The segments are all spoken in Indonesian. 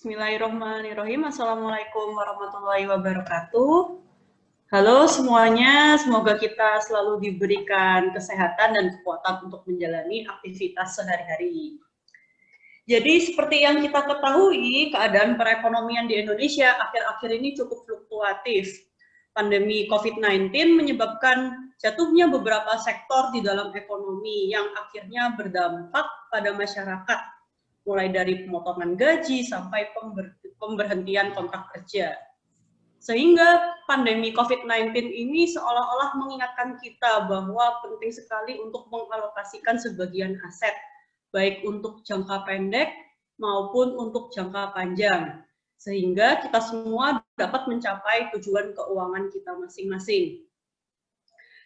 Bismillahirrahmanirrahim. Assalamualaikum warahmatullahi wabarakatuh. Halo semuanya, semoga kita selalu diberikan kesehatan dan kekuatan untuk menjalani aktivitas sehari-hari. Jadi seperti yang kita ketahui, keadaan perekonomian di Indonesia akhir-akhir ini cukup fluktuatif. Pandemi COVID-19 menyebabkan jatuhnya beberapa sektor di dalam ekonomi yang akhirnya berdampak pada masyarakat, mulai dari pemotongan gaji sampai pemberhentian kontrak kerja. Sehingga pandemi COVID-19 ini seolah-olah mengingatkan kita bahwa penting sekali untuk mengalokasikan sebagian aset, baik untuk jangka pendek maupun untuk jangka panjang, sehingga kita semua dapat mencapai tujuan keuangan kita masing-masing.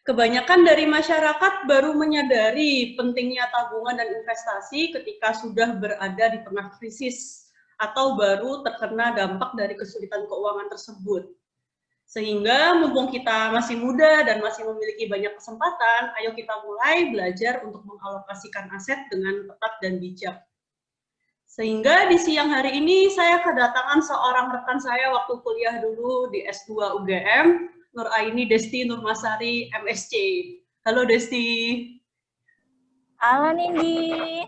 Kebanyakan dari masyarakat baru menyadari pentingnya tabungan dan investasi ketika sudah berada di tengah krisis atau baru terkena dampak dari kesulitan keuangan tersebut. Sehingga mumpung kita masih muda dan masih memiliki banyak kesempatan, ayo kita mulai belajar untuk mengalokasikan aset dengan tepat dan bijak. Sehingga di siang hari ini saya kedatangan seorang rekan saya waktu kuliah dulu di S2 UGM, Nuraini Desti Nurmasari, MSc. Halo Desti. Halo Nindi.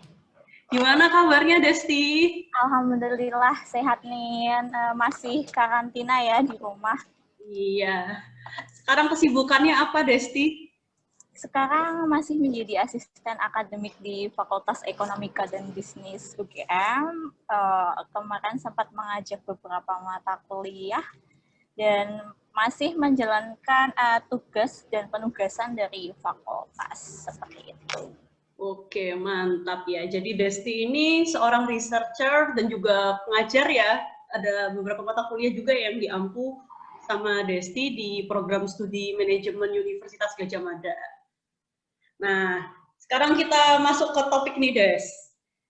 Gimana kabarnya Desti? Alhamdulillah sehat nih. Masih karantina ya di rumah. Iya. Sekarang kesibukannya apa Desti? Sekarang masih menjadi asisten akademik di Fakultas Ekonomika dan Bisnis UGM. Kemarin sempat mengajak beberapa mata kuliah dan masih menjalankan tugas dan penugasan dari fakultas seperti itu. Oke, mantap ya. Jadi Desti ini seorang researcher dan juga pengajar ya. Ada beberapa mata kuliah juga yang diampu sama Desti di program studi manajemen Universitas Gadjah Mada. Nah, sekarang kita masuk ke topik nih, Des.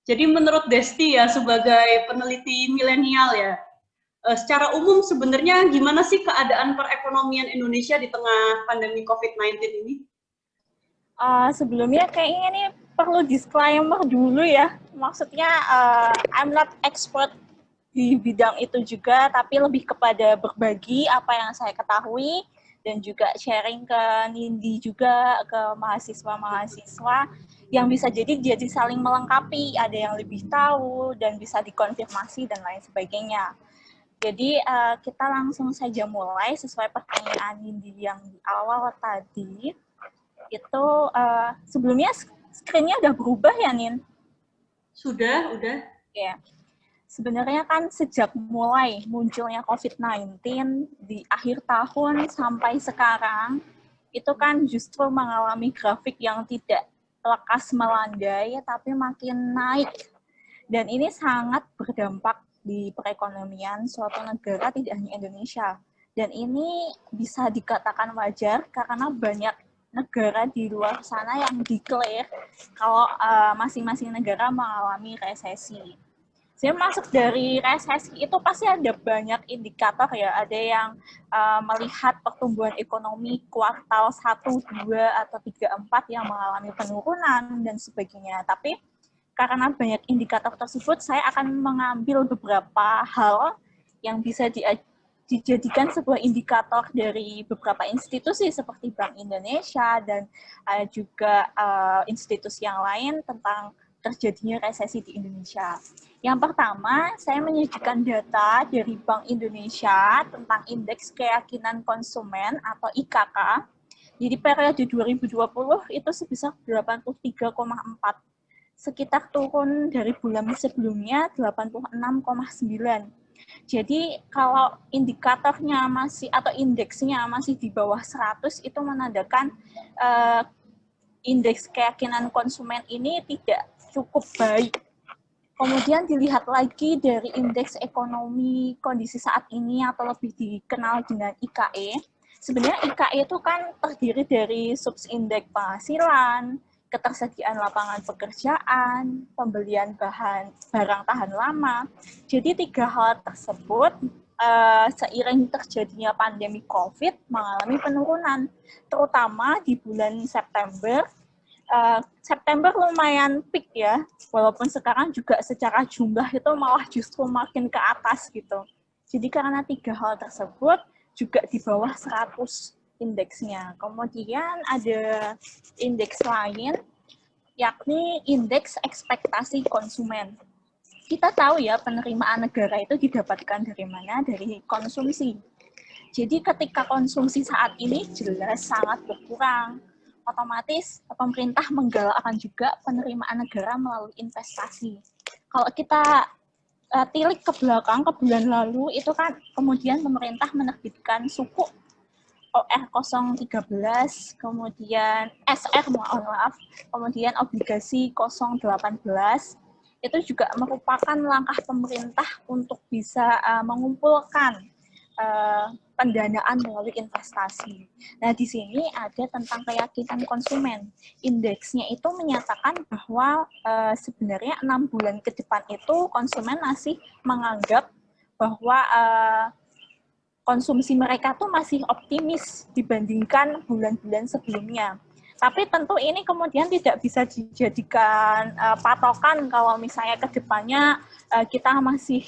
Jadi menurut Desti ya, sebagai peneliti milenial ya, secara umum sebenarnya gimana sih keadaan perekonomian Indonesia di tengah pandemi COVID-19 ini? Sebelumnya kayaknya ini perlu disclaimer dulu ya. Maksudnya I'm not expert di bidang itu juga, tapi lebih kepada berbagi apa yang saya ketahui dan juga sharing ke Nindi juga, ke mahasiswa-mahasiswa yang bisa jadi saling melengkapi, ada yang lebih tahu dan bisa dikonfirmasi dan lain sebagainya. Jadi kita langsung saja mulai sesuai pertanyaan Nindi yang di awal tadi. Itu sebelumnya screen-nya udah berubah ya, Nin? Sudah. Ya. Sebenarnya kan sejak mulai munculnya COVID-19 di akhir tahun sampai sekarang, itu kan justru mengalami grafik yang tidak lekas melandai, tapi makin naik. Dan ini sangat berdampak di perekonomian suatu negara, tidak hanya Indonesia. Dan ini bisa dikatakan wajar karena banyak negara di luar sana yang declare kalau masing-masing negara mengalami resesi. Jadi masuk dari resesi itu pasti ada banyak indikator ya, ada yang melihat pertumbuhan ekonomi kuartal 1, 2, atau 3, 4 yang mengalami penurunan dan sebagainya. Tapi karena banyak indikator tersebut, saya akan mengambil beberapa hal yang bisa dijadikan sebuah indikator dari beberapa institusi seperti Bank Indonesia dan juga institusi yang lain tentang terjadinya resesi di Indonesia. Yang pertama, saya menyajikan data dari Bank Indonesia tentang Indeks Keyakinan Konsumen atau IKK. Jadi periode 2020 itu sebesar 83,4, sekitar turun dari bulan sebelumnya 86,9. Jadi kalau indikatornya masih atau indeksnya masih di bawah 100, itu menandakan indeks keyakinan konsumen ini tidak cukup baik. Kemudian dilihat lagi dari indeks ekonomi kondisi saat ini atau lebih dikenal dengan IKE. Sebenarnya IKE itu kan terdiri dari subindeks penghasilan, ketersediaan lapangan pekerjaan, pembelian barang tahan lama. Jadi 3 hal tersebut seiring terjadinya pandemi COVID mengalami penurunan, terutama di bulan September September lumayan peak ya, walaupun sekarang juga secara jumlah itu malah justru makin ke atas gitu. Jadi karena 3 hal tersebut juga di bawah 100 indeksnya. Kemudian ada indeks lain, yakni indeks ekspektasi konsumen. Kita tahu ya, penerimaan negara itu didapatkan dari mana? Dari konsumsi. Jadi ketika konsumsi saat ini jelas sangat berkurang, otomatis pemerintah menggalakkan juga penerimaan negara melalui investasi. Kalau kita tilik ke belakang, ke bulan lalu, itu kan kemudian pemerintah menerbitkan suku OR 013, kemudian SR, maaf, kemudian obligasi 018, itu juga merupakan langkah pemerintah untuk bisa mengumpulkan pendanaan melalui investasi. Nah, di sini ada tentang keyakinan konsumen. Indeksnya itu menyatakan bahwa sebenarnya 6 bulan ke depan itu konsumen masih menganggap bahwa konsumsi mereka tuh masih optimis dibandingkan bulan-bulan sebelumnya. Tapi tentu ini kemudian tidak bisa dijadikan patokan kalau misalnya ke depannya kita masih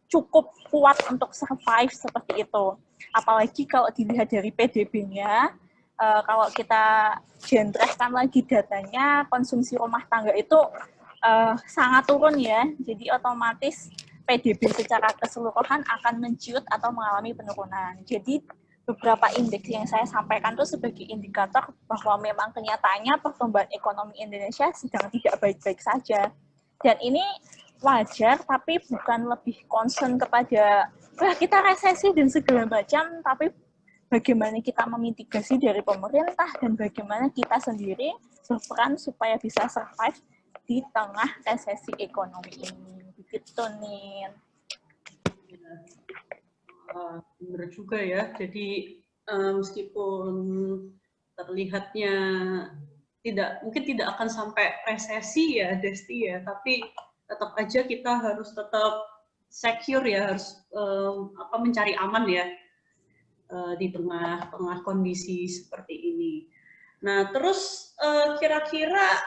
cukup kuat untuk survive seperti itu. Apalagi kalau dilihat dari PDB-nya, kalau kita jentrehkan lagi datanya, konsumsi rumah tangga itu sangat turun ya. Jadi otomatis PDB secara keseluruhan akan menciut atau mengalami penurunan. Jadi beberapa indeks yang saya sampaikan itu sebagai indikator bahwa memang kenyataannya pertumbuhan ekonomi Indonesia sedang tidak baik-baik saja. Dan ini wajar, tapi bukan lebih concern kepada kita resesi dan segala macam, tapi bagaimana kita memitigasi dari pemerintah dan bagaimana kita sendiri berperan supaya bisa survive di tengah resesi ekonomi ini. Begitu, Nin. Benar juga ya. Jadi meskipun terlihatnya mungkin tidak akan sampai resesi ya, Desti ya, tapi tetap aja kita harus tetap secure ya, harus mencari aman ya di tengah kondisi seperti ini. Nah, terus kira-kira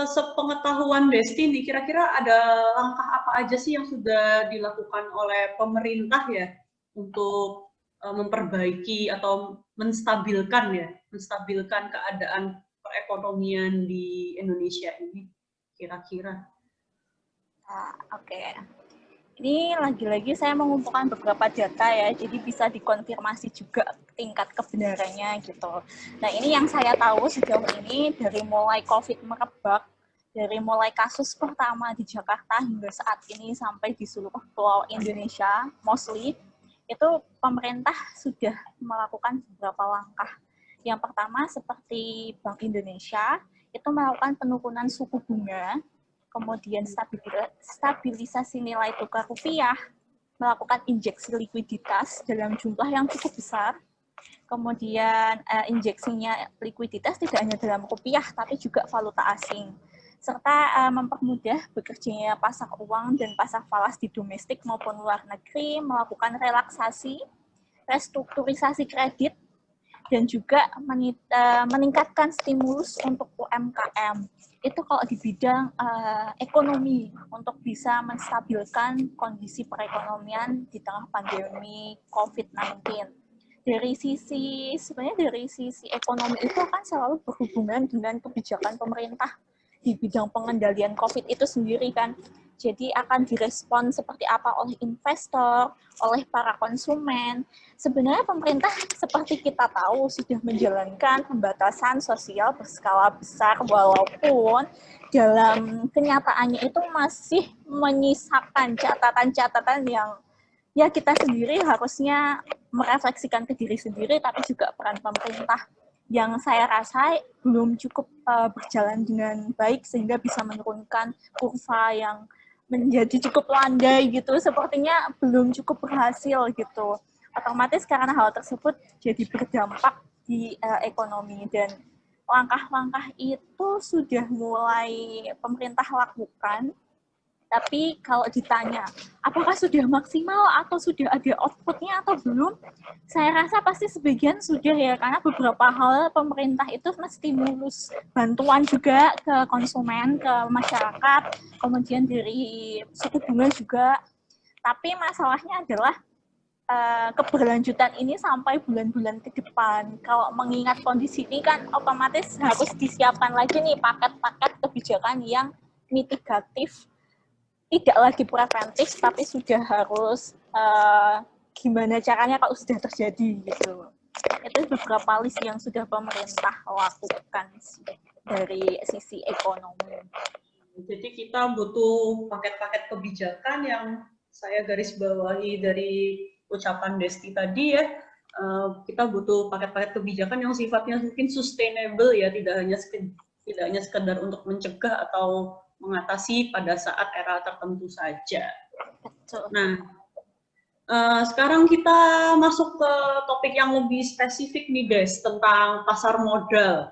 sepengetahuan Desti nih, kira-kira ada langkah apa aja sih yang sudah dilakukan oleh pemerintah ya untuk memperbaiki atau menstabilkan keadaan perekonomian di Indonesia ini, kira-kira? Oke. Ini lagi-lagi saya mengumpulkan beberapa data ya, jadi bisa dikonfirmasi juga tingkat kebenarannya gitu. Nah, ini yang saya tahu sejauh ini dari mulai COVID merebak, dari mulai kasus pertama di Jakarta hingga saat ini sampai di seluruh pulau Indonesia, mostly, itu pemerintah sudah melakukan beberapa langkah. Yang pertama, seperti Bank Indonesia, itu melakukan penurunan suku bunga, kemudian stabilisasi nilai tukar rupiah, melakukan injeksi likuiditas dalam jumlah yang cukup besar, kemudian injeksinya likuiditas tidak hanya dalam rupiah, tapi juga valuta asing, serta mempermudah bekerjanya pasar uang dan pasar falas di domestik maupun luar negeri, melakukan relaksasi, restrukturisasi kredit, dan juga meningkatkan stimulus untuk UMKM. Itu kalau di bidang ekonomi, untuk bisa menstabilkan kondisi perekonomian di tengah pandemi COVID-19. Dari sisi ekonomi itu kan selalu berhubungan dengan kebijakan pemerintah di bidang pengendalian COVID itu sendiri kan. Jadi akan direspon seperti apa oleh investor, oleh para konsumen. Sebenarnya pemerintah seperti kita tahu sudah menjalankan pembatasan sosial berskala besar, walaupun dalam kenyataannya itu masih menyisakan catatan-catatan yang ya kita sendiri harusnya merefleksikan ke diri sendiri, tapi juga peran pemerintah yang saya rasa belum cukup berjalan dengan baik sehingga bisa menurunkan kurva yang menjadi cukup landai gitu, sepertinya belum cukup berhasil gitu. Otomatis karena hal tersebut jadi berdampak di ekonomi, dan langkah-langkah itu sudah mulai pemerintah lakukan Tapi kalau ditanya, apakah sudah maksimal atau sudah ada outputnya atau belum? Saya rasa pasti sebagian sudah ya, karena beberapa hal pemerintah itu menstimulus bantuan juga ke konsumen, ke masyarakat, kemudian dari suku bunga juga. Tapi masalahnya adalah keberlanjutan ini sampai bulan-bulan ke depan. Kalau mengingat kondisi ini kan otomatis harus disiapkan lagi nih paket-paket kebijakan yang mitigatif, tidak lagi preventif, tapi sudah harus gimana caranya kalau sudah terjadi gitu. Itu beberapa list yang sudah pemerintah lakukan dari sisi ekonomi. Jadi kita butuh paket-paket kebijakan yang saya garis bawahi dari ucapan Desti tadi ya. Kita butuh paket-paket kebijakan yang sifatnya mungkin sustainable ya, tidak hanya sekedar untuk mencegah atau mengatasi pada saat era tertentu saja. Betul. Nah, sekarang kita masuk ke topik yang lebih spesifik nih, Des, tentang pasar modal.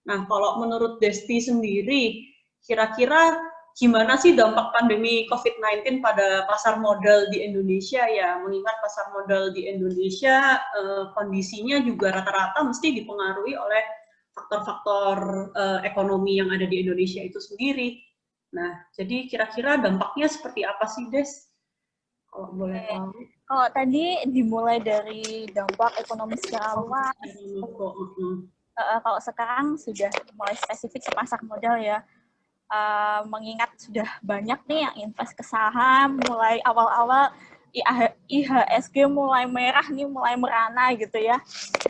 Nah, kalau menurut Desti sendiri, kira-kira gimana sih dampak pandemi COVID-19 pada pasar modal di Indonesia ya? Mengingat pasar modal di Indonesia kondisinya juga rata-rata mesti dipengaruhi oleh faktor-faktor ekonomi yang ada di Indonesia itu sendiri. Nah, jadi kira-kira dampaknya seperti apa sih, Des? Kalau boleh tahu. Kalau tadi dimulai dari dampak ekonomi secara luas, kalau sekarang sudah mulai spesifik ke pasar modal ya, mengingat sudah banyak nih yang invest ke saham, mulai awal-awal IHSG mulai merah nih, mulai merana gitu ya.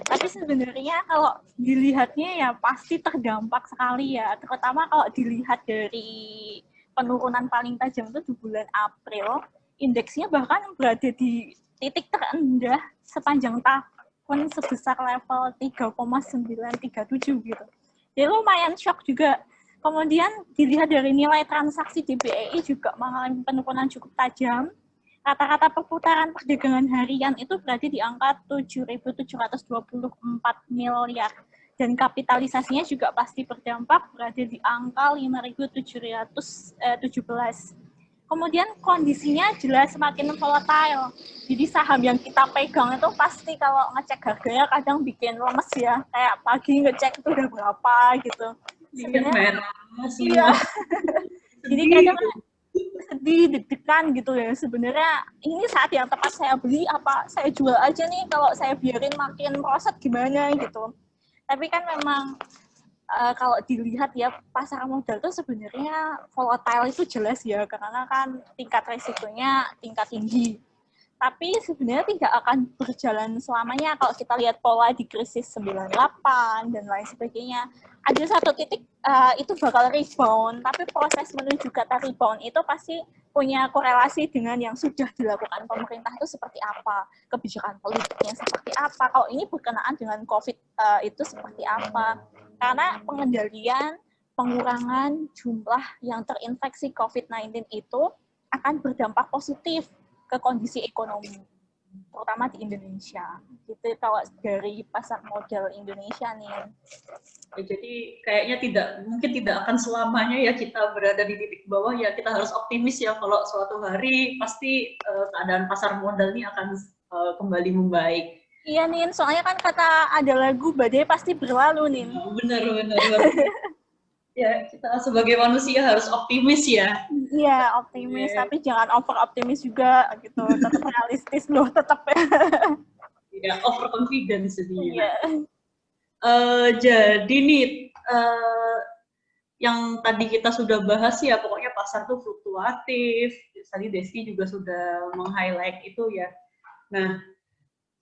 Tapi sebenarnya kalau dilihatnya ya pasti terdampak sekali ya, terutama kalau dilihat dari penurunan paling tajam itu di bulan April, indeksnya bahkan berada di titik terendah sepanjang tahun sebesar level 3,937 gitu. Jadi lumayan shock juga. Kemudian dilihat dari nilai transaksi di BEI juga mengalami penurunan cukup tajam. Rata-rata perputaran perdagangan harian itu berada di angka 7.724 miliar. Dan kapitalisasinya juga pasti berdampak, berada di angka 5.717. Kemudian kondisinya jelas semakin volatile. Jadi saham yang kita pegang itu pasti kalau ngecek harganya kadang bikin lemes ya. Kayak pagi ngecek itu udah berapa gitu. Sebenarnya iya. Jadi kadang sedih, deg-degan gitu ya. Sebenarnya ini saat yang tepat saya beli apa saya jual aja nih, kalau saya biarin makin merosot gimana gitu. Tapi kan memang kalau dilihat ya pasar modal itu sebenarnya volatile itu jelas ya, karena kan tingkat resikonya tingkat tinggi. Tapi sebenarnya tidak akan berjalan selamanya kalau kita lihat pola di krisis 98 dan lain sebagainya. Ada satu titik itu bakal rebound, tapi proses menuju kata rebound itu pasti punya korelasi dengan yang sudah dilakukan pemerintah itu seperti apa, kebijakan politiknya seperti apa. Kalau ini berkenaan dengan COVID itu seperti apa. Karena pengendalian, pengurangan jumlah yang terinfeksi COVID-19 itu akan berdampak positif ke kondisi ekonomi, terutama di Indonesia. Gitu kalau dari pasar modal Indonesia nih. Ya, jadi kayaknya mungkin tidak akan selamanya ya kita berada di titik bawah ya. Kita harus optimis ya kalau suatu hari pasti keadaan pasar modal ini akan kembali membaik. Iya Nin, soalnya kan kata ada lagu badai pasti berlalu Nin. Benar. Ya, kita sebagai manusia harus optimis ya. Iya, optimis, tapi jangan over optimis juga gitu. Tetap realistis loh, tetap ya. Ya, over confidence jadinya. Iya. Jadi nih, yang tadi kita sudah bahas ya, pokoknya pasar tuh fluktuatif. Tadi Desti juga sudah meng-highlight itu ya. Nah,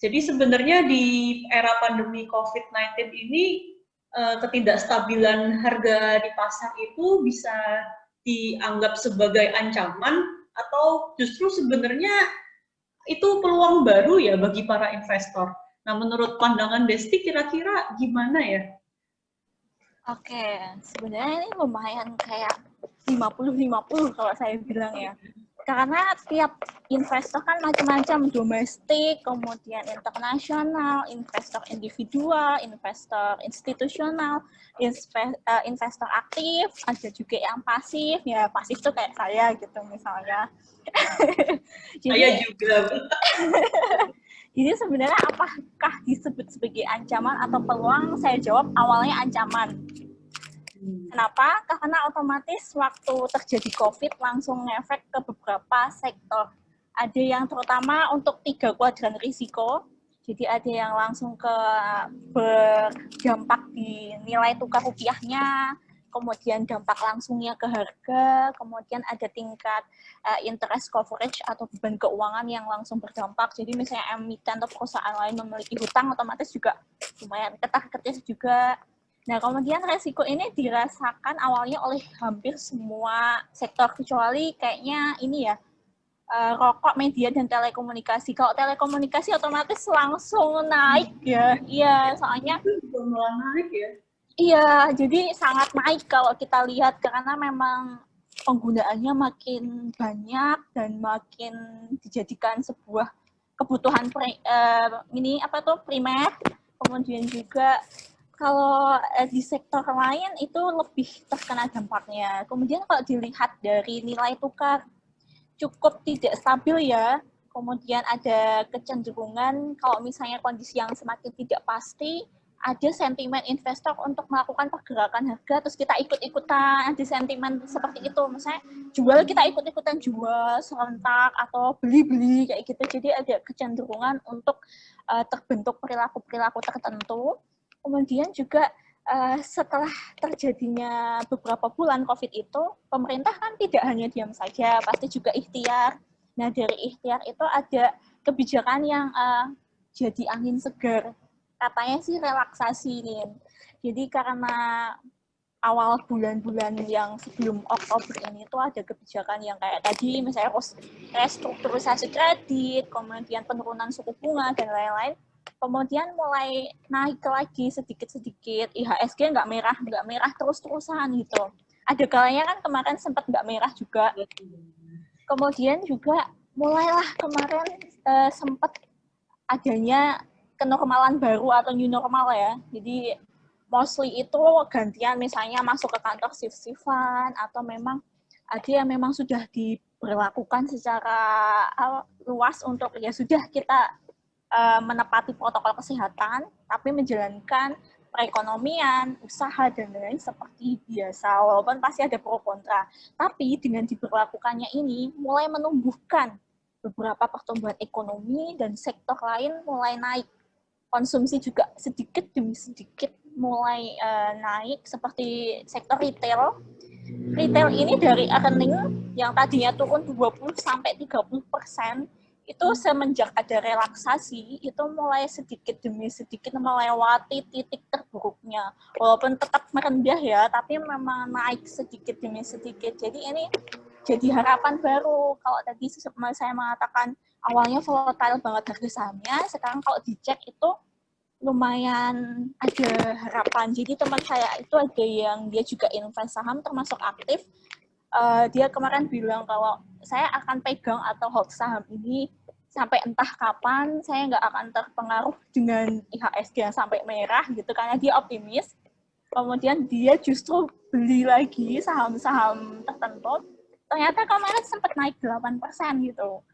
jadi sebenarnya di era pandemi COVID-19 ini, ketidakstabilan harga di pasar itu bisa dianggap sebagai ancaman atau justru sebenarnya itu peluang baru ya bagi para investor. Nah, menurut pandangan Desti kira-kira gimana ya? Oke, sebenarnya ini lumayan kayak 50-50 kalau saya bilang ya. karena tiap investor kan macam-macam, domestik, kemudian internasional, investor individual, investor institusional, investor aktif, ada juga yang pasif. Ya pasif tuh kayak saya gitu misalnya. Saya juga. Jadi sebenarnya apakah disebut sebagai ancaman atau peluang? Saya jawab awalnya ancaman. Kenapa? Karena otomatis waktu terjadi COVID langsung ngefek ke beberapa sektor. Ada yang terutama untuk 3 kuadran risiko, jadi ada yang langsung berdampak di nilai tukar rupiahnya, kemudian dampak langsungnya ke harga, kemudian ada tingkat interest coverage atau beban keuangan yang langsung berdampak. Jadi misalnya emiten atau perusahaan lain memiliki hutang, otomatis juga lumayan ketar-ketir juga. Nah, kemudian resiko ini dirasakan awalnya oleh hampir semua sektor, kecuali kayaknya ini ya, rokok, media, dan telekomunikasi. Kalau telekomunikasi otomatis langsung naik ya. Iya, soalnya Malah naik ya. iya, jadi sangat naik kalau kita lihat karena memang penggunaannya makin banyak dan makin dijadikan sebuah kebutuhan primer. Kemudian juga kalau di sektor lain itu lebih terkena dampaknya. Kemudian kalau dilihat dari nilai tukar cukup tidak stabil ya. Kemudian ada kecenderungan kalau misalnya kondisi yang semakin tidak pasti, ada sentimen investor untuk melakukan pergerakan harga, terus kita ikut-ikutan, ada sentimen seperti itu. Misalnya jual, kita ikut-ikutan jual serentak, atau beli-beli, kayak gitu. Jadi ada kecenderungan untuk terbentuk perilaku-perilaku tertentu. Kemudian juga setelah terjadinya beberapa bulan COVID itu, pemerintah kan tidak hanya diam saja, pasti juga ikhtiar. Nah, dari ikhtiar itu ada kebijakan yang jadi angin segar. Katanya sih relaksasi nih. Jadi karena awal bulan-bulan yang sebelum Oktober ini itu ada kebijakan yang kayak tadi, misalnya restrukturisasi kredit, kemudian penurunan suku bunga, dan lain-lain. Kemudian mulai naik lagi sedikit-sedikit, IHSG nggak merah terus-terusan gitu. Ada kalanya kan kemarin sempat nggak merah juga. Kemudian juga mulailah kemarin sempat adanya kenormalan baru atau new normal ya. Jadi mostly itu gantian misalnya masuk ke kantor shift-shiftan, atau memang ada yang memang sudah diberlakukan secara luas untuk ya sudah kita menepati protokol kesehatan, tapi menjalankan perekonomian, usaha, dan lain-lain seperti biasa, walaupun pasti ada pro kontra. Tapi dengan diberlakukannya ini, mulai menumbuhkan beberapa pertumbuhan ekonomi, dan sektor lain mulai naik. Konsumsi juga sedikit demi sedikit mulai naik, seperti sektor retail. Retail ini dari earning yang tadinya turun 20-30%, itu semenjak ada relaksasi, itu mulai sedikit demi sedikit melewati titik terburuknya. Walaupun tetap merendah ya, tapi memang naik sedikit demi sedikit. Jadi ini jadi harapan baru. Kalau tadi saya mengatakan awalnya volatile banget harga sahamnya, sekarang kalau dicek itu lumayan ada harapan. Jadi teman saya itu ada yang dia juga invest saham termasuk aktif. Dia kemarin bilang kalau saya akan pegang atau hold saham ini sampai entah kapan, saya nggak akan terpengaruh dengan IHSG yang sampai merah gitu, karena dia optimis. Kemudian dia justru beli lagi saham-saham tertentu, ternyata kemarin sempat naik 8% gitu.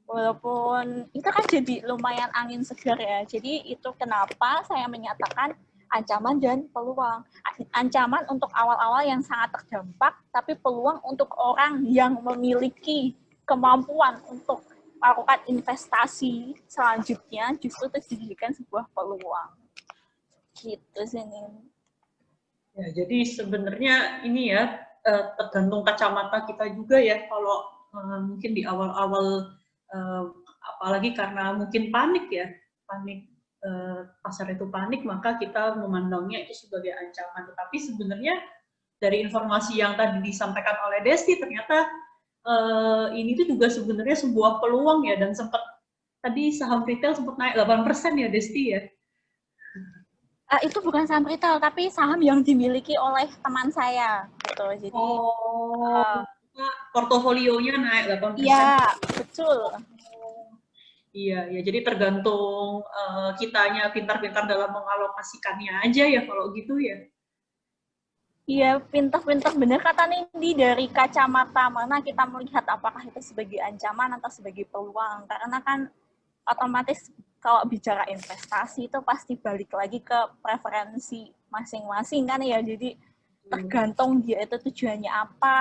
Walaupun itu kan jadi lumayan angin segar ya. Jadi itu kenapa saya menyatakan ancaman dan peluang. Ancaman untuk awal-awal yang sangat terdampak, tapi peluang untuk orang yang memiliki kemampuan untuk melakukan investasi selanjutnya justru dijadikan sebuah peluang. Gitu sih, Nin. Ya, jadi sebenarnya ini ya tergantung kacamata kita juga ya. Kalau mungkin di awal-awal, apalagi karena mungkin panik ya, pasar itu panik, maka kita memandangnya itu sebagai ancaman. Tetapi sebenarnya dari informasi yang tadi disampaikan oleh Desti, ternyata ini tuh juga sebenarnya sebuah peluang ya, dan sempat tadi saham retail sempat naik 8% ya Desti ya. Itu bukan saham retail, tapi saham yang dimiliki oleh teman saya gitu. Jadi portofolionya naik 8%. Iya, betul. Iya, ya jadi tergantung kitanya pintar-pintar dalam mengalokasikannya aja ya kalau gitu ya. Iya, pintar-pintar bener kata Nindi, dari kacamata mana kita melihat apakah itu sebagai ancaman atau sebagai peluang. Karena kan otomatis kalau bicara investasi itu pasti balik lagi ke preferensi masing-masing kan ya. Jadi tergantung dia itu tujuannya apa,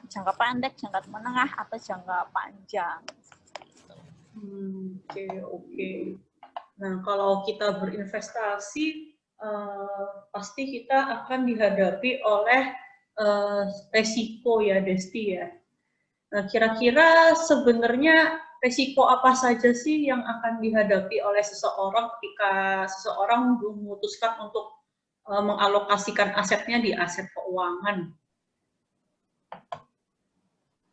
jangka pendek, jangka menengah, atau jangka panjang. Oke. Nah, kalau kita berinvestasi, pasti kita akan dihadapi oleh resiko ya, Desti ya. Nah, kira-kira sebenarnya resiko apa saja sih yang akan dihadapi oleh seseorang ketika seseorang memutuskan untuk mengalokasikan asetnya di aset keuangan?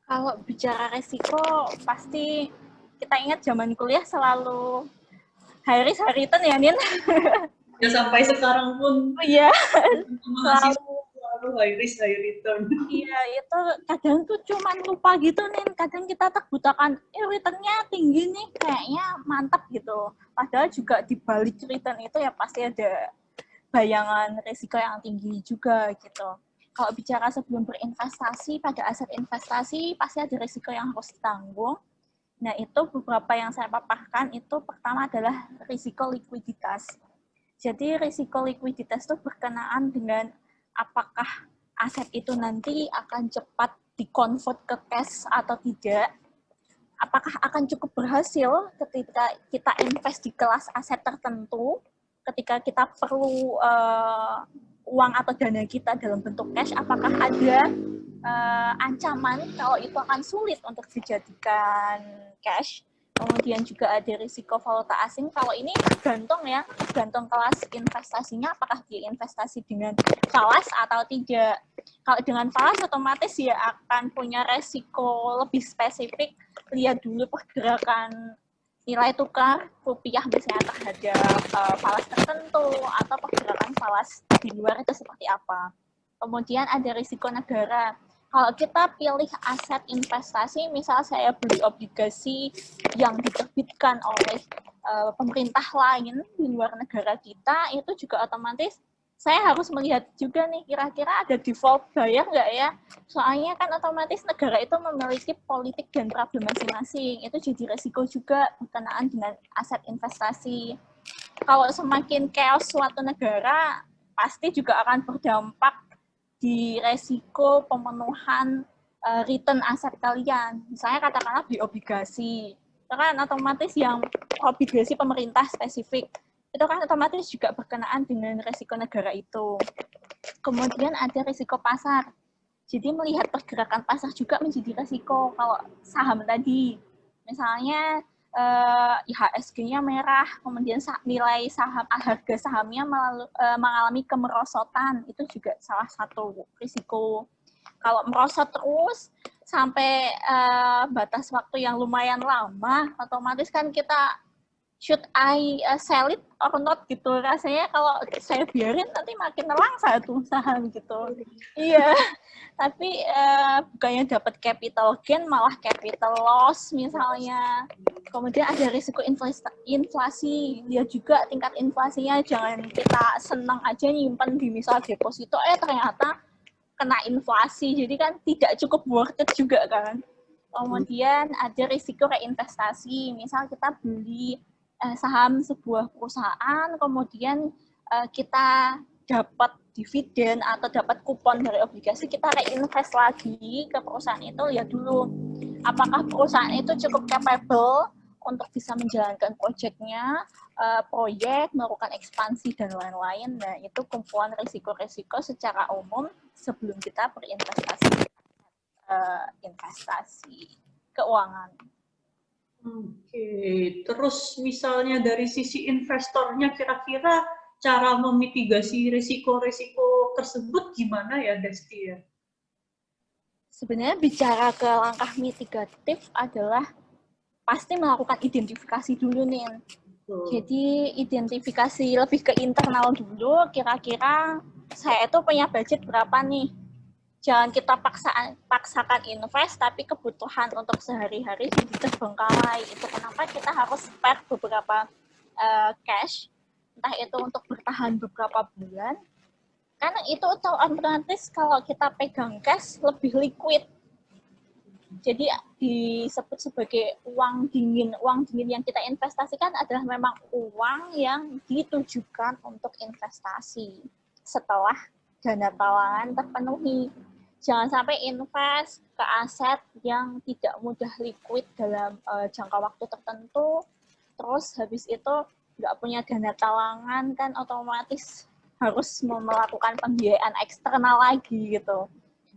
Kalau bicara resiko, pasti kita ingat zaman kuliah selalu high risk, high return ya, Nin? Ya, sampai sekarang pun Iya, mahasiswa selalu high risk, high return. Iya, itu kadang tuh cuman lupa gitu, Nin. Kadang kita terbutakan, returnnya tinggi nih, kayaknya mantap gitu. Padahal juga di balik return itu ya pasti ada bayangan risiko yang tinggi juga gitu. Kalau bicara sebelum berinvestasi pada aset investasi, pasti ada risiko yang harus ditanggung. Nah, itu beberapa yang saya paparkan itu pertama adalah risiko likuiditas. Jadi risiko likuiditas itu berkenaan dengan apakah aset itu nanti akan cepat dikonvert ke cash atau tidak. Apakah akan cukup berhasil ketika kita invest di kelas aset tertentu, ketika kita perlu uang atau dana kita dalam bentuk cash, apakah ada ancaman kalau itu akan sulit untuk dijadikan cash. Kemudian juga ada risiko valuta asing. Kalau ini tergantung ya, tergantung kelas investasinya, apakah dia investasi dengan falas atau tidak. Kalau dengan falas otomatis ya akan punya risiko lebih spesifik. Lihat dulu pergerakan nilai tukar rupiah misalnya terhadap falas tertentu, atau pergerakan falas di luar itu seperti apa. Kemudian ada risiko negara. Kalau kita pilih aset investasi, misal saya beli obligasi yang diterbitkan oleh pemerintah lain di luar negara kita, itu juga otomatis saya harus melihat juga nih, kira-kira ada default bayar nggak ya? Soalnya kan otomatis negara itu memiliki politik dan problem masing-masing. Itu jadi resiko juga berkenaan dengan aset investasi. Kalau semakin chaos suatu negara, pasti juga akan berdampak di resiko pemenuhan return aset kalian. Misalnya katakanlah di obligasi, itu kan otomatis yang obligasi pemerintah spesifik, itu kan otomatis juga berkenaan dengan resiko negara itu. Kemudian ada resiko pasar. Jadi melihat pergerakan pasar juga menjadi resiko. Kalau saham tadi, misalnya IHSG-nya merah, kemudian nilai saham, harga sahamnya mengalami kemerosotan, itu juga salah satu risiko. Kalau merosot terus sampai batas waktu yang lumayan lama, otomatis kan kita should I sell it or not gitu. Rasanya kalau saya biarin nanti makin nelang satu saham gitu. Iya, tapi bukannya dapat capital gain malah capital loss misalnya. Kemudian ada risiko inflasi. Lihat juga tingkat inflasinya, jangan kita senang aja nyimpen di misal deposito, ternyata kena inflasi. Jadi kan tidak cukup worth it juga kan. Kemudian ada risiko reinvestasi. Misal kita beli saham sebuah perusahaan, kemudian kita dapat dividen atau dapat kupon dari obligasi, kita reinvest lagi ke perusahaan itu. Lihat dulu apakah perusahaan itu cukup capable untuk bisa menjalankan proyeknya, proyek, melakukan ekspansi, dan lain-lain. Nah, itu kumpulan risiko-risiko secara umum sebelum kita berinvestasi investasi keuangan. Oke, terus misalnya dari sisi investornya, kira-kira cara memitigasi risiko-risiko tersebut gimana ya, Desti ya? Sebenarnya bicara ke langkah mitigatif adalah pasti melakukan identifikasi dulu nih. Jadi identifikasi lebih ke internal dulu, kira-kira saya itu punya budget berapa nih? Jangan kita paksakan invest, tapi kebutuhan untuk sehari-hari jadi terbengkalai. Itu kenapa kita harus spare beberapa cash, entah itu untuk bertahan beberapa bulan. Karena itu otomatis kalau kita pegang cash lebih liquid. Jadi disebut sebagai uang dingin. Uang dingin yang kita investasikan adalah memang uang yang ditujukan untuk investasi setelah dana talangan terpenuhi. Jangan sampai invest ke aset yang tidak mudah liquid dalam jangka waktu tertentu, terus habis itu nggak punya dana talangan, kan otomatis harus melakukan pembiayaan eksternal lagi gitu.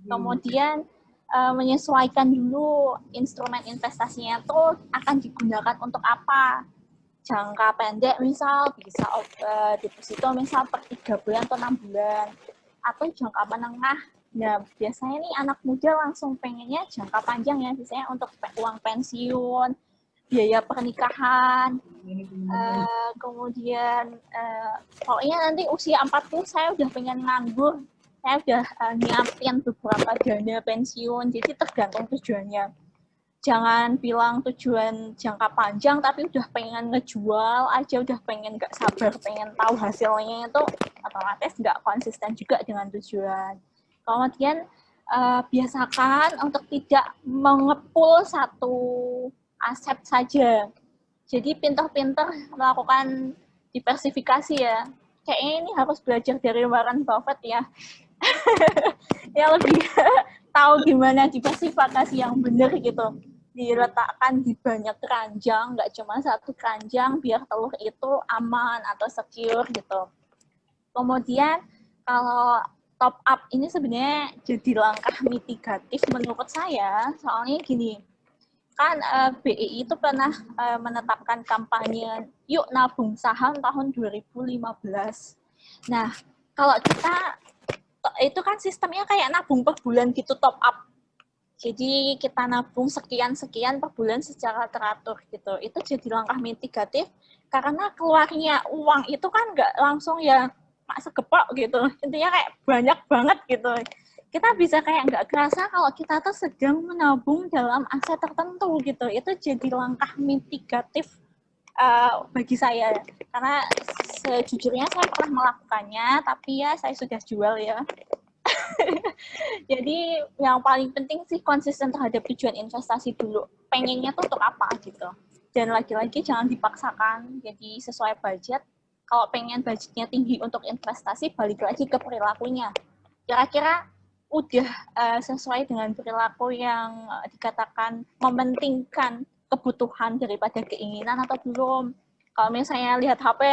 Kemudian menyesuaikan dulu instrumen investasinya itu akan digunakan untuk apa. Jangka pendek misal bisa deposito misal per 3 bulan atau 6 bulan. Atau jangka menengah. Nah, biasanya nih anak muda langsung pengennya jangka panjang ya, biasanya untuk uang pensiun, biaya pernikahan, kemudian pokoknya nanti usia 40 saya udah pengen nganggur, saya udah nyiapin beberapa dana pensiun, jadi tergantung tujuannya. Jangan bilang tujuan jangka panjang, tapi udah pengen ngejual aja, udah pengen nggak sabar, pengen tahu hasilnya, itu otomatis nggak konsisten juga dengan tujuan. Kemudian biasakan untuk tidak mengepul satu aset saja. Jadi pintar-pintar melakukan diversifikasi ya. Kayaknya ini harus belajar dari Warren Buffett ya. Yang lebih tahu gimana diversifikasi yang benar gitu. Diletakkan di banyak keranjang, nggak cuma satu keranjang, biar telur itu aman atau secure gitu. Kemudian kalau top up ini sebenarnya jadi langkah mitigatif menurut saya, soalnya gini, kan BEI itu pernah menetapkan kampanye Yuk Nabung Saham tahun 2015. Nah, kalau kita, itu kan sistemnya kayak nabung per bulan gitu, top up. Jadi kita nabung sekian-sekian per bulan secara teratur gitu. Itu jadi langkah mitigatif, karena keluarnya uang itu kan nggak langsung ya segepok gitu, intinya kayak banyak banget gitu. Kita bisa kayak nggak kerasa kalau kita tuh sedang menabung dalam aset tertentu gitu. Itu jadi langkah mitigatif bagi saya, karena sejujurnya saya pernah melakukannya, tapi ya saya sudah jual ya. Jadi yang paling penting sih konsisten terhadap tujuan investasi dulu, pengennya tuh untuk apa gitu. Dan lagi-lagi jangan dipaksakan, jadi sesuai budget. Kalau pengen budgetnya tinggi untuk investasi, balik lagi ke perilakunya. Kira-kira udah sesuai dengan perilaku yang dikatakan mementingkan kebutuhan daripada keinginan atau belum. Kalau misalnya lihat HP,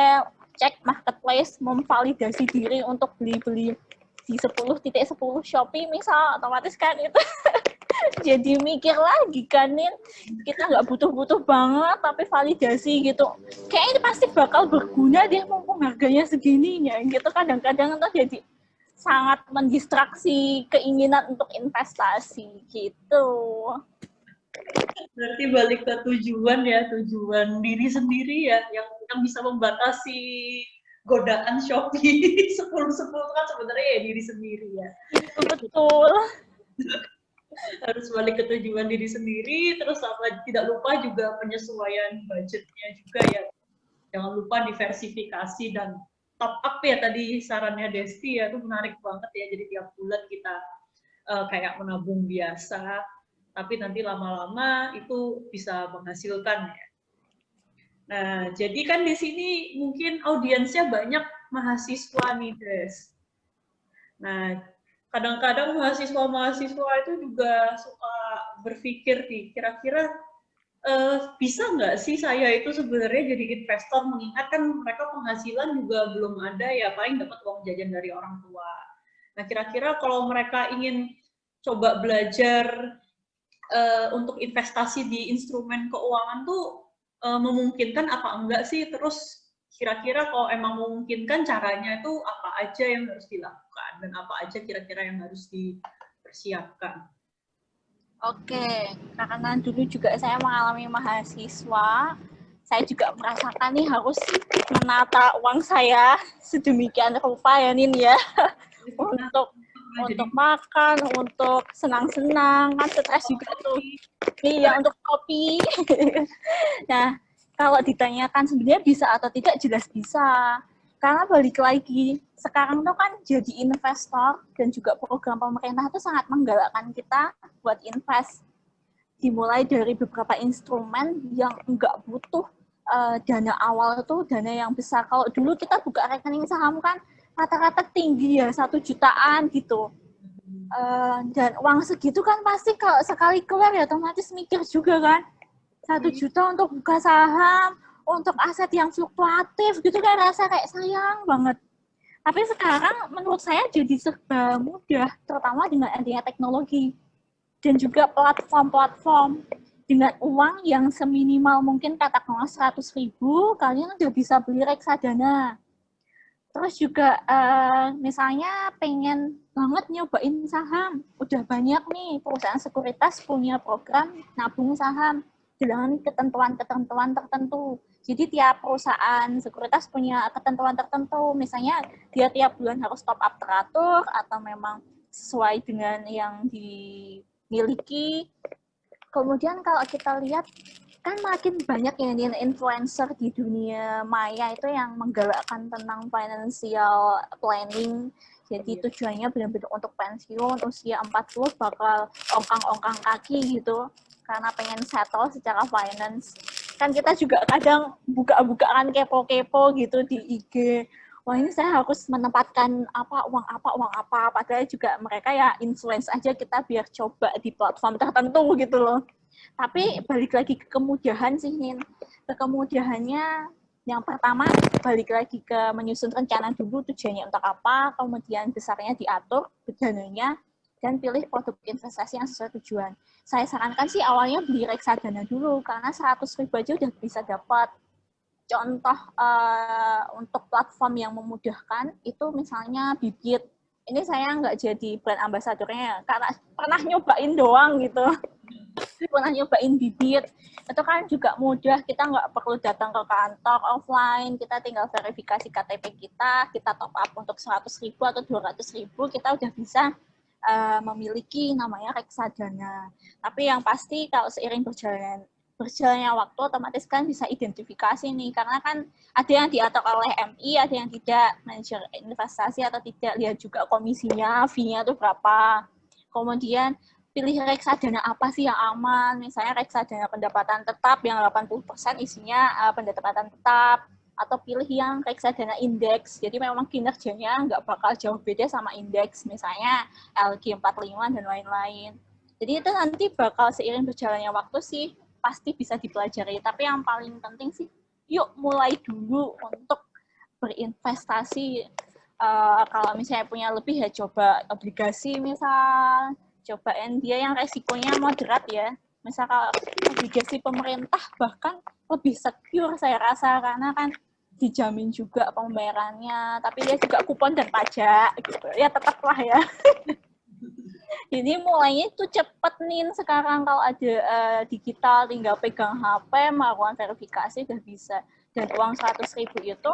cek marketplace, memvalidasi diri untuk beli-beli di 10.10 Shopee misal, otomatis kan itu jadi mikir lagi kan, kita nggak butuh-butuh banget tapi validasi gitu, kayaknya ini pasti bakal berguna deh mumpung harganya segininya gitu. Kadang-kadang tuh jadi sangat mendistraksi keinginan untuk investasi gitu. Berarti balik ke tujuan ya, tujuan diri sendiri ya, yang bisa membatasi godaan Shopee 10 kan sebenarnya ya diri sendiri ya. Betul. Harus balik ke tujuan diri sendiri, terus tidak lupa juga penyesuaian budgetnya juga ya. Jangan lupa diversifikasi dan top up ya, tadi sarannya Desti ya, itu menarik banget ya. Jadi tiap bulan kita kayak menabung biasa, tapi nanti lama-lama itu bisa menghasilkan ya. Nah, jadi kan di sini mungkin audiensnya banyak mahasiswa nih, Des. Nah, kadang-kadang mahasiswa-mahasiswa itu juga suka berpikir nih, kira-kira bisa nggak sih saya itu sebenarnya jadi investor, mengingat kan mereka penghasilan juga belum ada ya, paling dapat uang jajan dari orang tua. Nah, kira-kira kalau mereka ingin coba belajar untuk investasi di instrumen keuangan tuh memungkinkan apa enggak sih? Terus kira-kira kalau emang memungkinkan, caranya itu apa aja yang harus dilakukan dan apa aja kira-kira yang harus dipersiapkan? Oke, karena dulu juga saya mengalami mahasiswa, saya juga merasakan nih harus menata uang saya sedemikian rupa ya Nin ya, untuk untuk makan, untuk senang-senang, kan stres juga tuh. Iya, untuk kopi. Nah, kalau ditanyakan sebenarnya bisa atau tidak, jelas bisa. Karena balik lagi, sekarang tuh kan jadi investor dan juga program pemerintah itu sangat menggalakkan kita buat invest. Dimulai dari beberapa instrumen yang nggak butuh dana awal itu dana yang besar. Kalau dulu kita buka rekening saham kan rata-rata tinggi ya, 1 jutaan gitu. Dan uang segitu kan pasti kalau sekali keluar ya otomatis mikir juga kan. 1 juta untuk buka saham, untuk aset yang fluktuatif gitu kan rasa kayak sayang banget. Tapi sekarang menurut saya jadi serba mudah, terutama dengan adanya teknologi dan juga platform-platform. Dengan uang yang seminimal mungkin katakanlah 100.000, kalian udah bisa beli reksadana. Terus juga misalnya pengen banget nyobain saham, udah banyak nih perusahaan sekuritas punya program nabung saham dengan ketentuan-ketentuan tertentu. Jadi tiap perusahaan sekuritas punya ketentuan tertentu, misalnya dia tiap bulan harus top up teratur atau memang sesuai dengan yang dimiliki. Kemudian kalau kita lihat kan makin banyak yang influencer di dunia maya itu yang menggalakkan tentang financial planning. Jadi tujuannya benar-benar untuk pensiun usia 40 bakal ongkang-ongkang kaki gitu karena pengen settle secara finance. Kan kita juga kadang buka-bukaan kepo-kepo gitu di IG. Wah ini saya harus menempatkan uang apa. Padahal juga mereka ya influence aja kita biar coba di platform tertentu gitu loh. Tapi balik lagi ke kemudahan sih, Nin. Kemudahannya yang pertama balik lagi ke menyusun rencana dulu tujuannya untuk apa, kemudian besarnya diatur, dananya, dan pilih produk investasi yang sesuai tujuan. Saya sarankan sih awalnya beli reksadana dulu, karena 100.000 aja udah bisa dapat. Contoh untuk platform yang memudahkan, itu misalnya Bibit. Ini saya nggak jadi brand ambasadornya, karena pernah nyobain doang gitu. Pernah nyobain Bibit, itu kan juga mudah, kita nggak perlu datang ke kantor offline, kita tinggal verifikasi KTP kita top up untuk 100.000 atau 200.000, kita udah bisa memiliki namanya reksadana. Tapi yang pasti kalau seiring berjalannya waktu, otomatis kan bisa identifikasi nih, karena kan ada yang diatur oleh MI, ada yang tidak, manajer investasi atau tidak, lihat juga komisinya, fee-nya itu berapa. Kemudian pilih reksadana apa sih yang aman, misalnya reksadana pendapatan tetap yang 80% isinya pendapatan tetap, atau pilih yang reksadana indeks, jadi memang kinerjanya nggak bakal jauh beda sama indeks, misalnya LQ45 dan lain-lain. Jadi itu nanti bakal seiring berjalannya waktu sih, pasti bisa dipelajari, tapi yang paling penting sih, yuk mulai dulu untuk berinvestasi. Kalau misalnya punya lebih ya coba obligasi misal, cobain dia yang resikonya moderat ya. Misal kalau obligasi pemerintah bahkan lebih secure saya rasa, karena kan dijamin juga pembayarannya, tapi dia juga kupon dan pajak gitu. Ya tetaplah ya. Jadi mulainya itu cepet nih sekarang, kalau ada digital tinggal pegang HP, melakukan verifikasi udah bisa. Dan uang 100.000 itu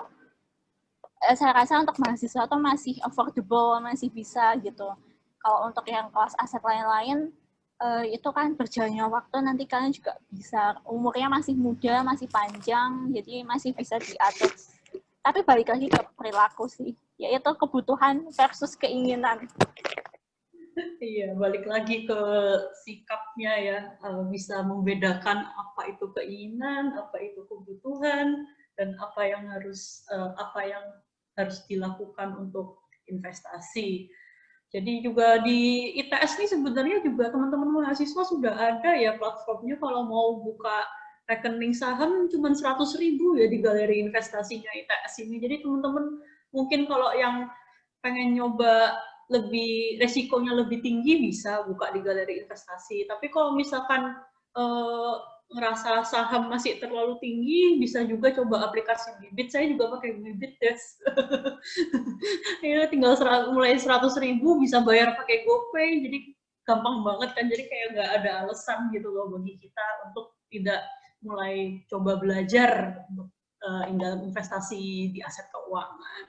saya rasa untuk mahasiswa itu masih affordable, masih bisa gitu. Kalau untuk yang kelas aset lain-lain, itu kan berjalannya waktu, nanti kalian juga bisa, umurnya masih muda, masih panjang, jadi masih bisa diatur. Tapi balik lagi ke perilaku sih, yaitu kebutuhan versus keinginan. Iya, balik lagi ke sikapnya ya, bisa membedakan apa itu keinginan, apa itu kebutuhan, dan apa yang harus dilakukan untuk investasi. Jadi juga di ITS ini sebenarnya juga teman-teman mahasiswa sudah ada ya platformnya, kalau mau buka rekening saham cuma 100.000 ya di galeri investasinya ITS ini. Jadi teman-teman mungkin kalau yang pengen nyoba resikonya lebih tinggi bisa buka di galeri investasi. Tapi kalau misalkan ngerasa saham masih terlalu tinggi, bisa juga coba aplikasi Bibit. Saya juga pakai Bibit, Des. Ya, tinggal mulai 100.000 bisa bayar pakai GoPay, jadi gampang banget kan. Jadi kayak nggak ada alasan gitu loh bagi kita untuk tidak mulai coba belajar untuk dalam investasi di aset keuangan.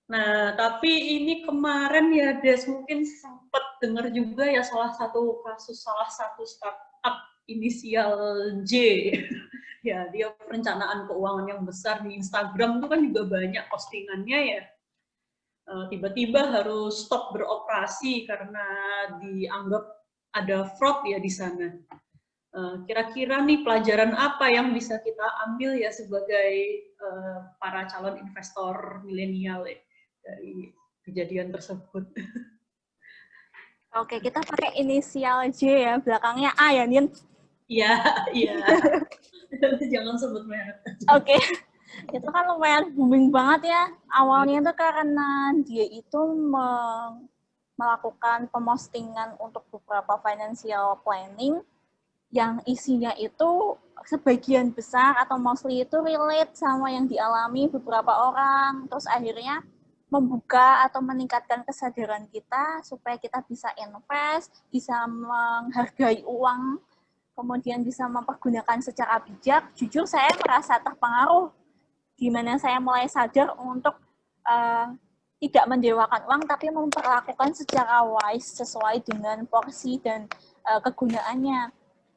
Nah, tapi ini kemarin ya, Des, mungkin sempat dengar juga ya salah satu kasus salah satu startup inisial J. Ya, dia perencanaan keuangan yang besar di Instagram itu kan juga banyak postingannya ya. Tiba-tiba harus stop beroperasi karena dianggap ada fraud ya di sana. Kira-kira nih pelajaran apa yang bisa kita ambil ya sebagai para calon investor milenial ya, dari kejadian tersebut? Oke, kita pakai inisial J ya, belakangnya A ya, Nin? Iya, iya. Jangan sebut merek. Oke, itu kan lumayan booming banget ya. Awalnya itu karena dia itu melakukan pemostingan untuk beberapa financial planning yang isinya itu sebagian besar atau mostly itu relate sama yang dialami beberapa orang. Terus akhirnya membuka atau meningkatkan kesadaran kita supaya kita bisa invest, bisa menghargai uang, kemudian bisa mempergunakan secara bijak. Jujur saya merasa terpengaruh di mana saya mulai sadar untuk tidak mendewakan uang tapi memperlakukan secara wise sesuai dengan porsi dan kegunaannya.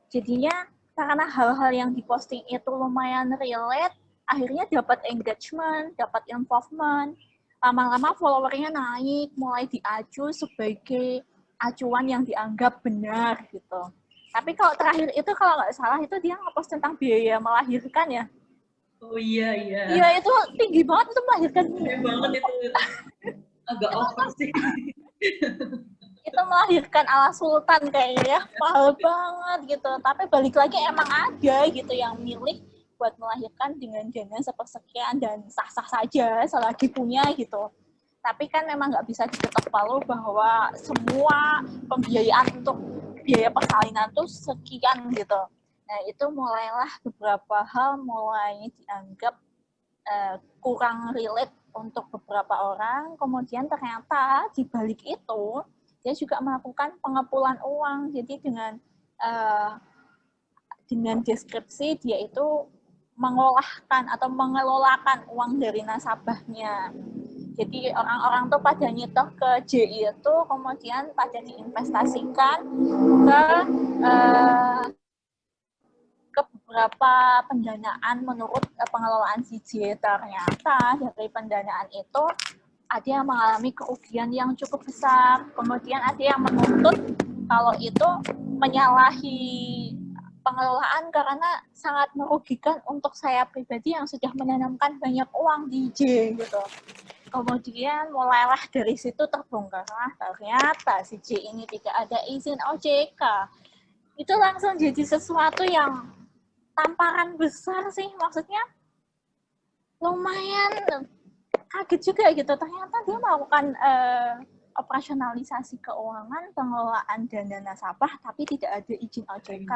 Jadinya karena hal-hal yang diposting itu lumayan relate, akhirnya dapat engagement, dapat involvement, lama-lama followernya naik, mulai diacu sebagai acuan yang dianggap benar gitu. Tapi kalau terakhir itu kalau nggak salah itu dia ngepost tentang biaya melahirkan ya. Oh iya, iya. Iya itu tinggi banget itu melahirkan. Tinggi banget itu. Agak over sih. Itu melahirkan ala sultan kayaknya ya, mahal banget gitu. Tapi balik lagi emang ada gitu yang milih buat melahirkan dengan dana sepersekian dan sah-sah saja selagi punya gitu. Tapi kan memang nggak bisa diketok palu bahwa semua pembiayaan untuk biaya persalinan tuh sekian gitu. Nah itu mulailah beberapa hal mulai dianggap kurang relate untuk beberapa orang. Kemudian ternyata di balik itu dia juga melakukan pengepulان uang. Jadi dengan deskripsi dia itu mengolahkan atau mengelolakan uang dari nasabahnya. Jadi orang-orang tuh pada nyitoh ke J itu kemudian pada diinvestasikan ke beberapa pendanaan menurut pengelolaan si J. Ternyata dari pendanaan itu ada yang mengalami kerugian yang cukup besar, kemudian ada yang menuntut kalau itu menyalahi pengelolaan karena sangat merugikan untuk saya pribadi yang sudah menanamkan banyak uang di J gitu. Kemudian mulailah dari situ terbongkarlah ternyata si J ini tidak ada izin OJK. Itu langsung jadi sesuatu yang tamparan besar sih, maksudnya lumayan kaget juga gitu. Ternyata dia melakukan operasionalisasi keuangan, pengelolaan dana nasabah, tapi tidak ada izin OJK.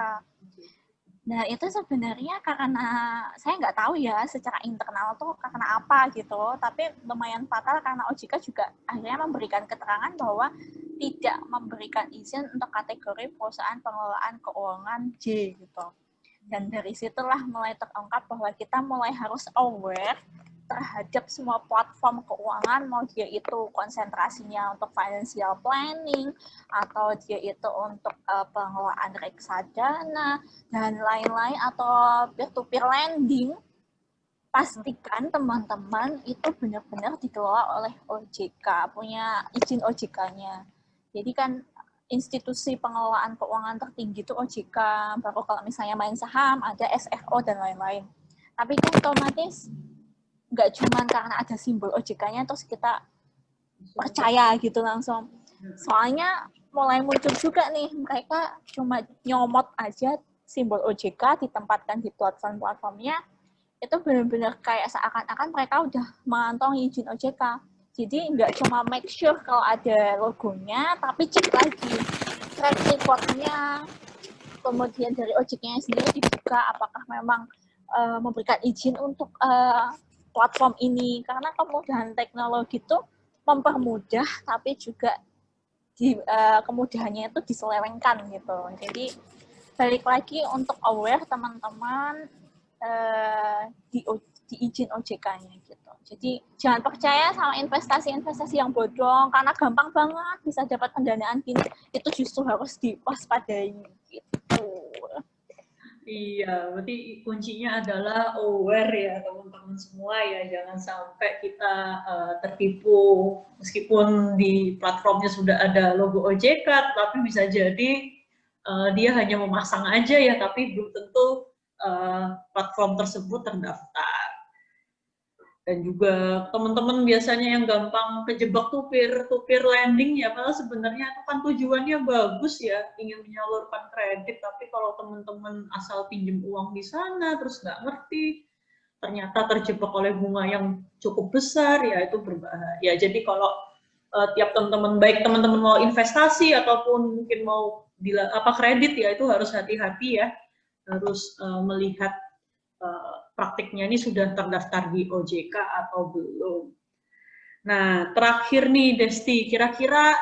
Nah, itu sebenarnya karena saya nggak tahu ya secara internal tuh karena apa gitu, tapi lumayan fatal karena OJK juga akhirnya memberikan keterangan bahwa tidak memberikan izin untuk kategori perusahaan pengelolaan keuangan J gitu. Dan dari situlah mulai terungkap bahwa kita mulai harus aware terhadap semua platform keuangan, mau dia itu konsentrasinya untuk financial planning, atau dia itu untuk pengelolaan reksadana, dan lain-lain, atau peer-to-peer lending, pastikan teman-teman itu benar-benar dikelola oleh OJK, punya izin OJK-nya. Jadi kan institusi pengelolaan keuangan tertinggi itu OJK, baru kalau misalnya main saham, ada SFO, dan lain-lain. Tapi kan otomatis nggak cuma karena ada simbol OJK-nya terus kita percaya gitu langsung. Soalnya mulai muncul juga nih, mereka cuma nyomot aja simbol OJK, ditempatkan di platform-platformnya, itu benar-benar kayak seakan-akan mereka udah mengantongi izin OJK. Jadi nggak cuma make sure kalau ada logonya, tapi cek lagi track record-nya, kemudian dari OJK-nya sendiri dibuka apakah memang memberikan izin untuk platform ini, karena kemudahan teknologi itu mempermudah tapi juga kemudahannya itu diselewengkan gitu. Jadi balik lagi untuk aware teman-teman diizin OJK-nya gitu. Jadi jangan percaya sama investasi-investasi yang bodong karena gampang banget bisa dapat pendanaan gini. Itu justru harus diwaspadai gitu. Iya, berarti kuncinya adalah aware ya teman-teman semua ya, jangan sampai kita tertipu meskipun di platformnya sudah ada logo OJK, tapi bisa jadi dia hanya memasang aja ya, tapi belum tentu platform tersebut terdaftar. Dan juga teman-teman biasanya yang gampang kejebak tuh peer-to-peer lending ya, padahal sebenarnya itu kan tujuannya bagus ya, ingin menyalurkan kredit, tapi kalau teman-teman asal pinjam uang di sana terus nggak ngerti, ternyata terjebak oleh bunga yang cukup besar, ya itu berbahaya. Jadi kalau tiap teman-teman, baik teman-teman mau investasi ataupun mungkin mau kredit ya, itu harus hati-hati ya, harus melihat praktiknya ini sudah terdaftar di OJK atau belum. Nah, terakhir nih Desti, kira-kira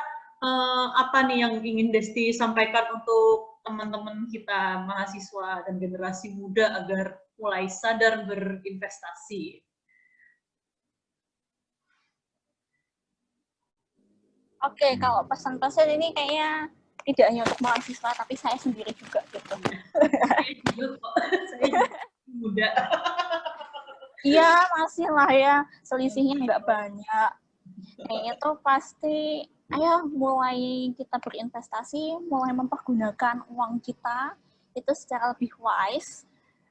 apa nih yang ingin Desti sampaikan untuk teman-teman kita mahasiswa dan generasi muda agar mulai sadar berinvestasi? Oke, kalau pesan-pesan ini kayaknya tidak hanya untuk mahasiswa, tapi saya sendiri juga gitu. Saya juga muda. Iya, masih lah ya, selisihnya nggak banyak. Kayaknya tuh pasti, ayo mulai kita berinvestasi, mulai mempergunakan uang kita itu secara lebih wise.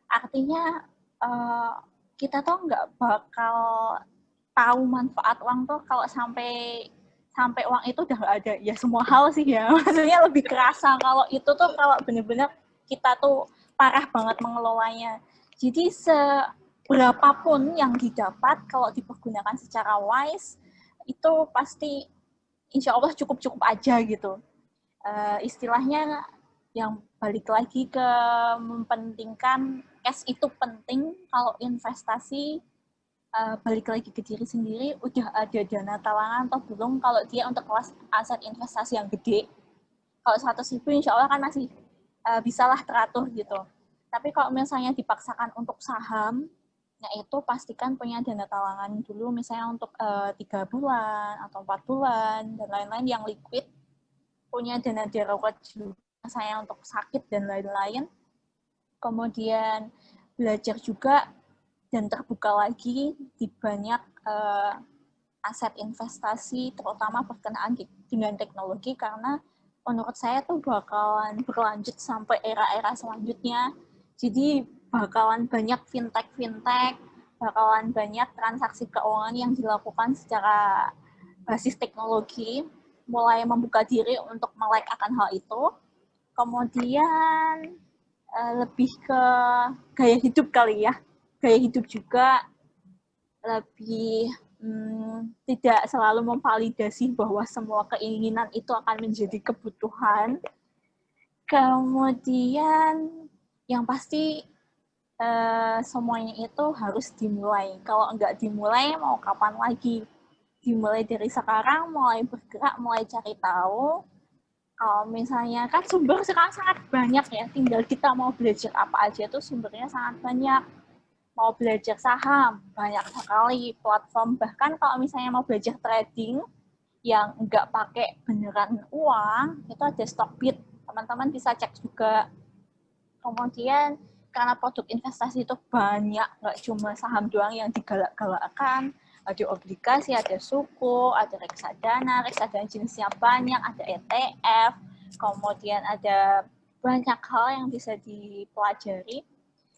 Artinya kita tuh nggak bakal tahu manfaat uang tuh kalau sampai uang itu udah nggak ada. Ya semua hal sih ya, maksudnya lebih kerasa kalau itu tuh kalau benar-benar kita tuh parah banget mengelolanya. Jadi berapapun yang didapat kalau dipergunakan secara wise itu pasti insya Allah cukup-cukup aja gitu. Istilahnya yang balik lagi ke mempentingkan cash itu penting. Kalau investasi balik lagi ke diri sendiri, udah ada dana talangan atau belum. Kalau dia untuk kelas aset investasi yang gede, kalau 100.000 insya Allah kan masih bisalah teratur gitu. Tapi kalau misalnya dipaksakan untuk saham, nah itu pastikan punya dana talangan dulu, misalnya untuk 3 bulan atau 4 bulan, dan lain-lain yang liquid, punya dana darurat juga, misalnya untuk sakit dan lain-lain. Kemudian belajar juga dan terbuka lagi di banyak aset investasi, terutama berkenaan dengan teknologi, karena menurut saya tuh bakalan berlanjut sampai era-era selanjutnya. Jadi bakalan banyak fintech, bakalan banyak transaksi keuangan yang dilakukan secara basis teknologi, mulai membuka diri untuk melek akan hal itu. Kemudian lebih ke gaya hidup kali ya. Gaya hidup juga lebih tidak selalu memvalidasi bahwa semua keinginan itu akan menjadi kebutuhan. Kemudian yang pasti semuanya itu harus dimulai. Kalau nggak dimulai, mau kapan lagi? Dimulai dari sekarang, mulai bergerak, mulai cari tahu. Kalau misalnya, kan sumber sekarang sangat banyak ya, tinggal kita mau belajar apa aja itu sumbernya sangat banyak. Mau belajar saham, banyak sekali platform. Bahkan kalau misalnya mau belajar trading, yang nggak pakai beneran uang, itu ada Stockbit. Teman-teman bisa cek juga. Kemudian, karena produk investasi itu banyak, nggak cuma saham doang yang digalak-galakkan, ada obligasi, ada suku, ada reksadana jenisnya banyak, ada ETF, kemudian ada banyak hal yang bisa dipelajari.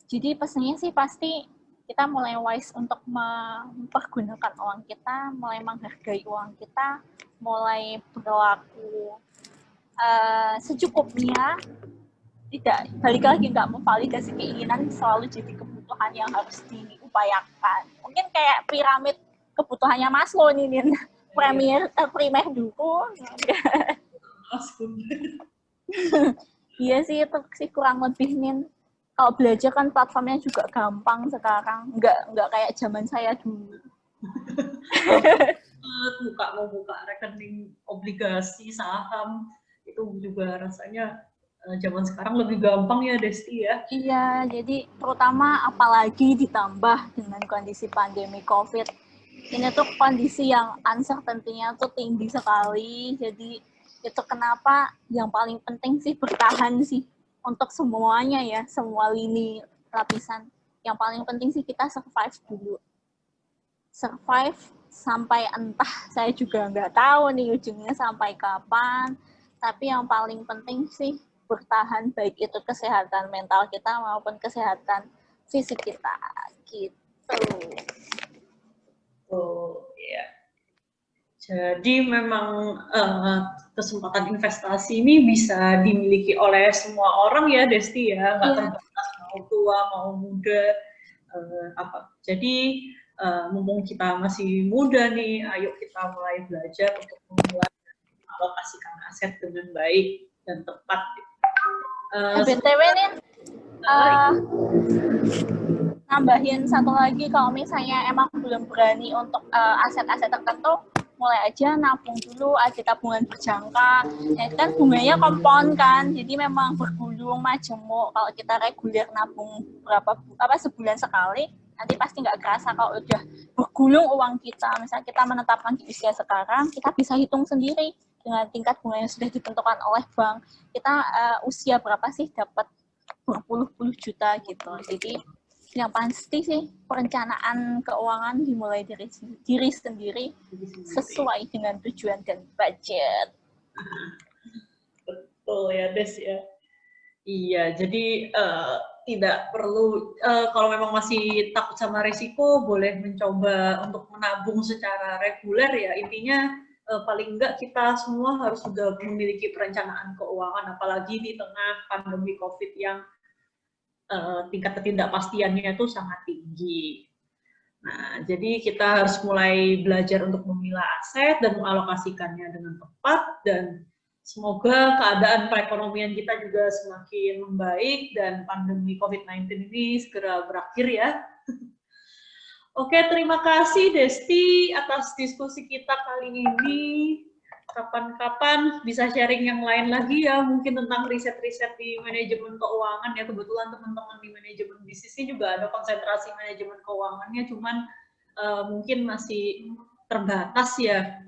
Jadi pesannya sih pasti kita mulai wise untuk mempergunakan uang kita, mulai menghargai uang kita, mulai berlaku secukupnya, tidak balik lagi nggak memvalidasi keinginan selalu jadi kebutuhan yang harus diupayakan. Mungkin kayak piramid kebutuhannya Maslow nih, Nin. Primer dulu. Iya sih, itu sih kurang lebih, Nin. Kalau belajar kan platformnya juga gampang sekarang, nggak kayak zaman saya dulu. Mau buka rekening obligasi, saham, itu juga rasanya zaman sekarang lebih gampang ya Desti ya. Iya, jadi terutama apalagi ditambah dengan kondisi pandemi COVID. Ini tuh kondisi yang uncertainty-nya tuh tinggi sekali. Jadi itu kenapa yang paling penting sih bertahan sih untuk semuanya ya, semua lini lapisan. Yang paling penting sih kita survive dulu. Survive sampai entah, saya juga nggak tahu nih ujungnya sampai kapan. Tapi yang paling penting sih bertahan, baik itu kesehatan mental kita maupun kesehatan fisik kita. Gitu. Oh ya. Jadi memang kesempatan investasi ini bisa dimiliki oleh semua orang ya Desti ya, nggak terbatas mau tua mau muda. Jadi mumpung kita masih muda nih, ayo kita mulai belajar untuk memulai alokasikan aset dengan baik dan tepat. BTW nih, nambahin satu lagi, kalau misalnya emang belum berani untuk aset-aset tertentu, mulai aja nabung dulu, ada tabungan berjangka. Ya kan bunganya kompon kan, jadi memang bergulung majemuk. Kalau kita reguler nabung sebulan sekali, nanti pasti nggak kerasa kalau udah bergulung uang kita. Misalnya kita menetapkan di usia sekarang, kita bisa hitung sendiri dengan tingkat bunga yang sudah ditentukan oleh bank. Kita usia berapa sih dapat berpuluh-puluh juta gitu. Jadi yang pasti sih perencanaan keuangan dimulai dari diri sendiri sesuai dengan tujuan dan budget. Betul ya Des ya. Iya, jadi tidak perlu kalau memang masih takut sama risiko, boleh mencoba untuk menabung secara reguler ya. Intinya paling enggak kita semua harus sudah memiliki perencanaan keuangan, apalagi di tengah pandemi COVID yang tingkat ketidakpastiannya itu sangat tinggi. Nah, jadi kita harus mulai belajar untuk memilah aset dan mengalokasikannya dengan tepat, dan semoga keadaan perekonomian kita juga semakin membaik dan pandemi COVID-19 ini segera berakhir ya. Oke, terima kasih Desti atas diskusi kita kali ini. Kapan-kapan bisa sharing yang lain lagi ya, mungkin tentang riset-riset di manajemen keuangan ya. Kebetulan teman-teman di manajemen bisnis ini juga ada konsentrasi manajemen keuangannya, cuman mungkin masih terbatas ya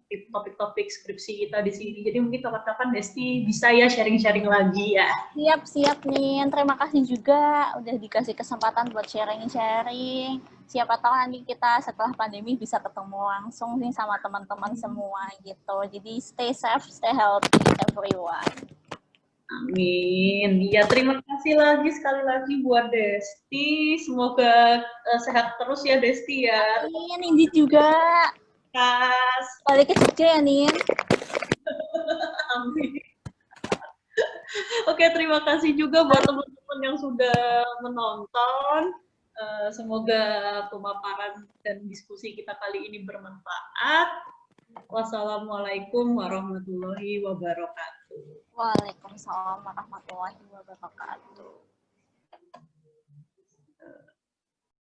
topik-topik skripsi kita di sini. Jadi mungkin kapan-kapan Desti bisa ya sharing-sharing lagi ya. Siap nih. Terima kasih juga udah dikasih kesempatan buat sharing-sharing. Siapa tahu nanti kita setelah pandemi bisa ketemu langsung nih sama teman-teman semua gitu. Jadi stay safe, stay healthy everyone. Amin. Ya, terima kasih lagi sekali lagi buat Desti. Semoga sehat terus ya Desti ya. Amin, Indi juga. Balik ke Jogja ya, Nin. Amin. Oke, terima kasih juga buat teman-teman yang sudah menonton. Semoga pemaparan dan diskusi kita kali ini bermanfaat. Wassalamualaikum warahmatullahi wabarakatuh. Waalaikumsalam warahmatullahi wabarakatuh.